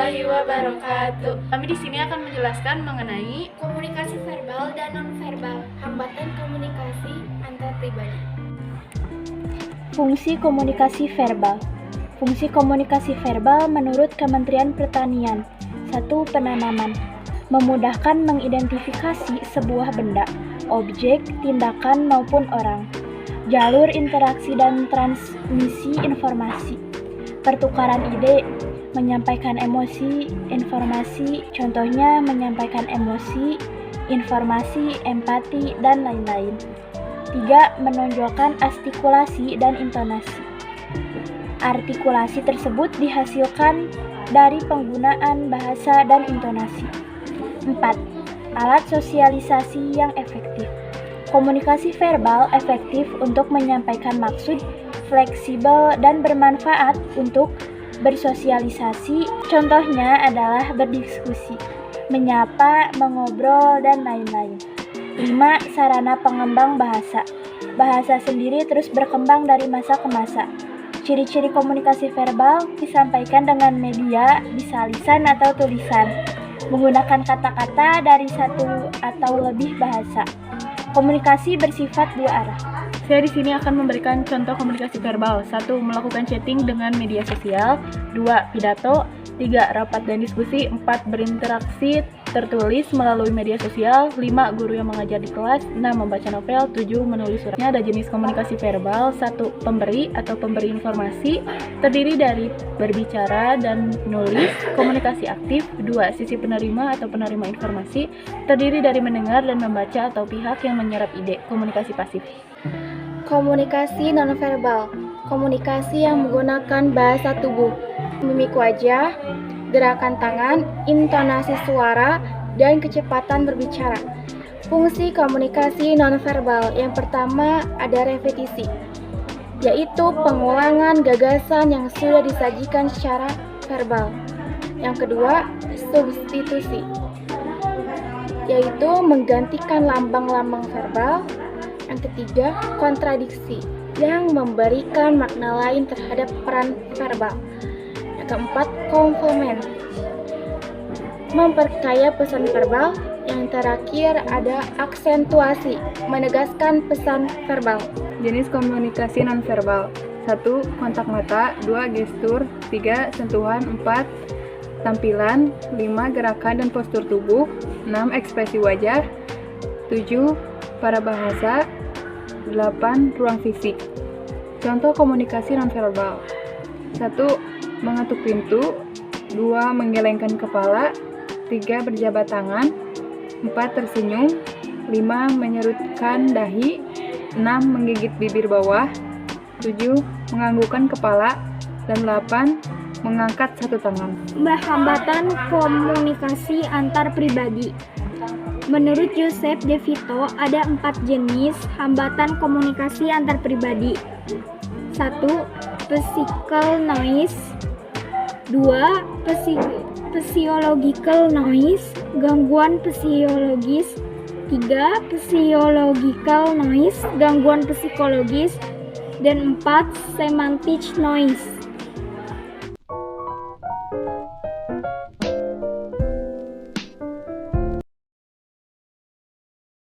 warahmatullahi wabarakatuh. Kami di sini akan menjelaskan mengenai Komunikasi verbal dan nonverbal, hambatan komunikasi antar pribadi. Fungsi komunikasi verbal. Fungsi komunikasi verbal menurut Kementerian Pertanian. 1. Penanaman. Memudahkan mengidentifikasi sebuah benda, objek, tindakan maupun orang. Jalur interaksi dan transmisi informasi. Pertukaran ide, menyampaikan emosi, informasi, contohnya menyampaikan emosi, informasi, empati, dan lain-lain. 3. Menonjolkan artikulasi dan intonasi. Artikulasi tersebut dihasilkan dari penggunaan bahasa dan intonasi. 4. Alat sosialisasi yang efektif. Komunikasi verbal efektif untuk menyampaikan maksud, fleksibel, dan bermanfaat untuk bersosialisasi. Contohnya adalah berdiskusi, menyapa, mengobrol, dan lain-lain. 5. Sarana pengembang bahasa. Bahasa sendiri terus berkembang dari masa ke masa. Ciri-ciri komunikasi verbal disampaikan dengan media, bisa lisan atau tulisan, menggunakan kata-kata dari satu atau lebih bahasa. Komunikasi bersifat dua arah. Saya di sini akan memberikan contoh komunikasi verbal. 1. Melakukan chatting dengan media sosial. 2. Pidato. 3. Rapat dan diskusi. 4. Berinteraksi tertulis melalui media sosial. 5. Guru yang mengajar di kelas. 6. Membaca novel. 7. Menulis suratnya. Ada jenis komunikasi verbal. 1. Pemberi atau pemberi informasi, terdiri dari berbicara dan menulis. Komunikasi aktif. 2. Sisi penerima atau penerima informasi, terdiri dari mendengar dan membaca atau pihak yang menyerap ide. Komunikasi pasif. Komunikasi nonverbal, komunikasi yang menggunakan bahasa tubuh, mimik wajah, gerakan tangan, intonasi suara, dan kecepatan berbicara. Fungsi komunikasi nonverbal yang pertama ada repetisi, yaitu pengulangan gagasan yang sudah disajikan secara verbal. Yang kedua, substitusi, yaitu menggantikan lambang-lambang verbal. Yang ketiga, kontradiksi, yang memberikan makna lain terhadap peran verbal. Yang keempat, komplement, memperkaya pesan verbal. Yang terakhir ada aksentuasi, menegaskan pesan verbal. Jenis komunikasi nonverbal. 1. Kontak mata. 2. Gestur. 3. Sentuhan. 4. Tampilan. 5. Gerakan dan postur tubuh. 6. Ekspresi wajah. 7. Parabahasa. 8. Ruang fisik. Contoh komunikasi nonverbal. 1. Mengetuk pintu. 2. Menggelengkan kepala. 3. Berjabat tangan. 4. Tersenyum. 5. Menyerutkan dahi. 6. Menggigit bibir bawah. 7. Menganggukkan kepala. Dan 8. Mengangkat satu tangan. Hambatan komunikasi antar pribadi. Menurut Joseph De Vito, ada 4 jenis hambatan komunikasi antar pribadi. 1. Physical noise. 2. Physiological noise, gangguan fisiologis. 3. Physiological noise, gangguan psikologis. Dan 4. Semantic noise,